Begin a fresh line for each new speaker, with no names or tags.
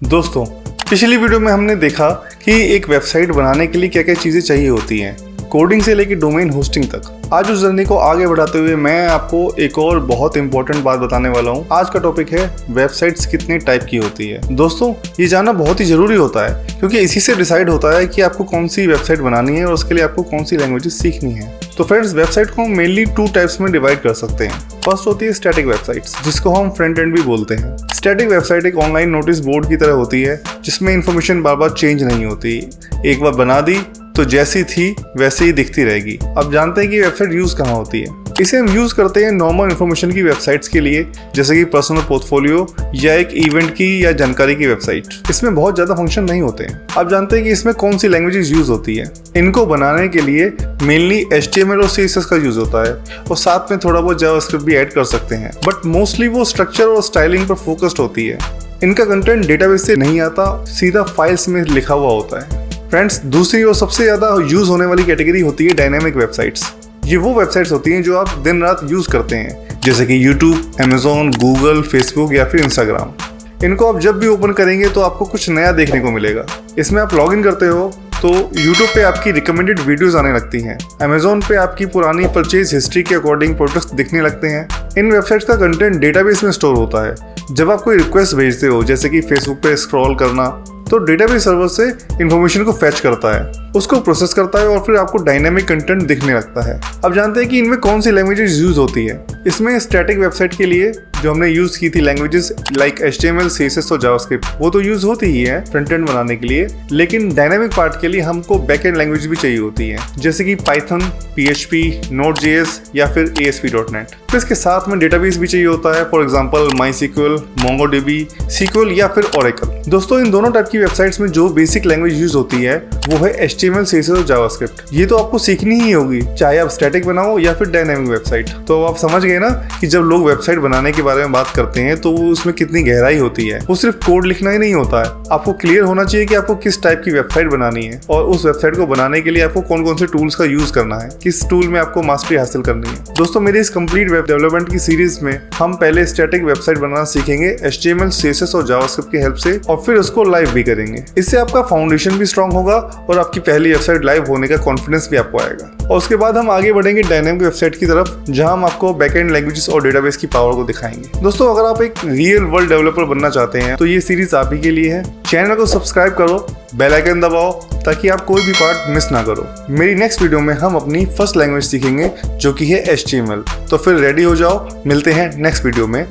दोस्तों, पिछली वीडियो में हमने देखा कि एक वेबसाइट बनाने के लिए क्या क्या चीज़ें चाहिए होती हैं, कोडिंग से लेकर डोमेन होस्टिंग तक। आज उस जर्नी को आगे बढ़ाते हुए मैं आपको एक और बहुत इंपॉर्टेंट बात बताने वाला हूँ। आज का टॉपिक है वेबसाइट्स कितने टाइप की होती है। दोस्तों, ये जानना बहुत ही जरूरी होता है क्योंकि इसी से डिसाइड होता है कि आपको कौन सी वेबसाइट बनानी है और उसके लिए आपको कौन सी लैंग्वेजेस सीखनी है। तो फ्रेंड्स, वेबसाइट को हम मेनली 2 टाइप्स में डिवाइड कर सकते हैं। फर्स्ट होती है स्टैटिक वेबसाइट्स, जिसको हम फ्रंट एंड भी बोलते हैं। स्टैटिक वेबसाइट एक ऑनलाइन नोटिस बोर्ड की तरह होती है जिसमें इंफॉर्मेशन बार बार चेंज नहीं होती। एक बार बना दी तो जैसी थी वैसे ही दिखती रहेगी। अब जानते हैं कि वेबसाइट यूज कहाँ होती है। इसे हम यूज करते हैं नॉर्मल इन्फॉर्मेशन की वेबसाइट्स के लिए, जैसे कि पर्सनल पोर्टफोलियो या एक इवेंट की या जानकारी की वेबसाइट। इसमें बहुत ज्यादा फंक्शन नहीं होते हैं। अब जानते हैं कि इसमें कौन सी लैंग्वेजेस यूज होती है। इनको बनाने के लिए मेनली HTML और CSS का यूज होता है और साथ में थोड़ा बहुत जावास्क्रिप्ट भी ऐड कर सकते हैं, बट मोस्टली वो स्ट्रक्चर और स्टाइलिंग पर फोकस्ड होती है। इनका कंटेंट डेटाबेस से नहीं आता, सीधा फाइल्स में लिखा हुआ होता है। फ्रेंड्स, दूसरी और सबसे ज्यादा यूज होने वाली कैटेगरी होती है डायनेमिक वेबसाइट्स। ये वो वेबसाइट्स होती हैं जो आप दिन रात यूज करते हैं, जैसे कि YouTube, Amazon, Google, Facebook या फिर Instagram। इनको आप जब भी ओपन करेंगे तो आपको कुछ नया देखने को मिलेगा। इसमें आप लॉगिन करते हो तो YouTube पे आपकी रिकमेंडेड वीडियोस आने लगती हैं। Amazon पे आपकी पुरानी परचेज हिस्ट्री के अकॉर्डिंग प्रोडक्ट्स दिखने लगते हैं। इन वेबसाइट्स का कंटेंट डेटाबेस में स्टोर होता है। जब आप कोई रिक्वेस्ट भेजते हो, जैसे कि Facebook पे स्क्रॉल करना, तो डेटाबेस सर्वर से इंफॉर्मेशन को फैच करता है, उसको प्रोसेस करता है और फिर आपको डायनेमिक कंटेंट दिखने लगता है। अब जानते हैं कि इनमें कौन सी लैंग्वेजेस यूज होती है। इसमें स्टैटिक वेबसाइट के लिए जो हमने यूज की थी लैंग्वेजेस लाइक HTML, CSS और जावास्क्रिप्ट, वो तो यूज होती ही है फ्रंट एंड बनाने के लिए, लेकिन डायनेमिक पार्ट के लिए हमको बैक एंड लैंग्वेज भी चाहिए होती है, जैसे कि Python, PHP, Node.js या फिर ASP.NET। फिर इसके साथ में डेटाबेस भी चाहिए होता है, for example MySQL, MongoDB, SQL या फिर Oracle। दोस्तों, इन दोनों टाइप की वेबसाइट्स में जो बेसिक लैंग्वेज यूज होती है वो है HTML, CSS और जावास्क्रिप्ट। ये तो आपको सीखनी ही होगी, चाहे आप स्टैटिक बनाओ या फिर डायनेमिक वेबसाइट। तो आप समझ गए ना कि जब लोग वेबसाइट बनाने के बारे में बात करते हैं तो उसमें कितनी गहराई होती है। वो सिर्फ कोड लिखना ही नहीं होता है, आपको क्लियर होना चाहिए कि आपको किस टाइप की वेबसाइट बनानी है और उस वेबसाइट को बनाने के लिए आपको कौन कौन से टूल्स का यूज करना है, किस टूल में आपको मास्टरी हासिल करनी है। दोस्तों, मेरी इस कंप्लीट वेब डेवलपमेंट की सीरीज में हम पहले स्टैटिक वेबसाइट बनाना सीखेंगे HTML, CSS और जावास्क्रिप्ट की हेल्प से, और फिर उसको लाइव भी करेंगे। इससे आपका फाउंडेशन भी स्ट्रांग होगा और आपकी पहली वेबसाइट लाइव होने का कॉन्फिडेंस भी आपको आएगा। और उसके बाद हम आगे बढ़ेंगे डायनेमिक वेबसाइट की तरफ, जहां हम आपको बैकएंड लैंग्वेजेस और डेटाबेस की पावर को दिखाएंगे। दोस्तों, अगर आप एक रियल वर्ल्ड डेवलपर बनना चाहते हैं तो ये सीरीज आप ही के लिए है। चैनल को सब्सक्राइब करो, बेल आइकन दबाओ ताकि आप कोई भी पार्ट मिस ना करो। मेरी नेक्स्ट वीडियो में हम अपनी फर्स्ट लैंग्वेज सीखेंगे जो कि है HTML। तो फिर रेडी हो जाओ, मिलते हैं नेक्स्ट वीडियो में।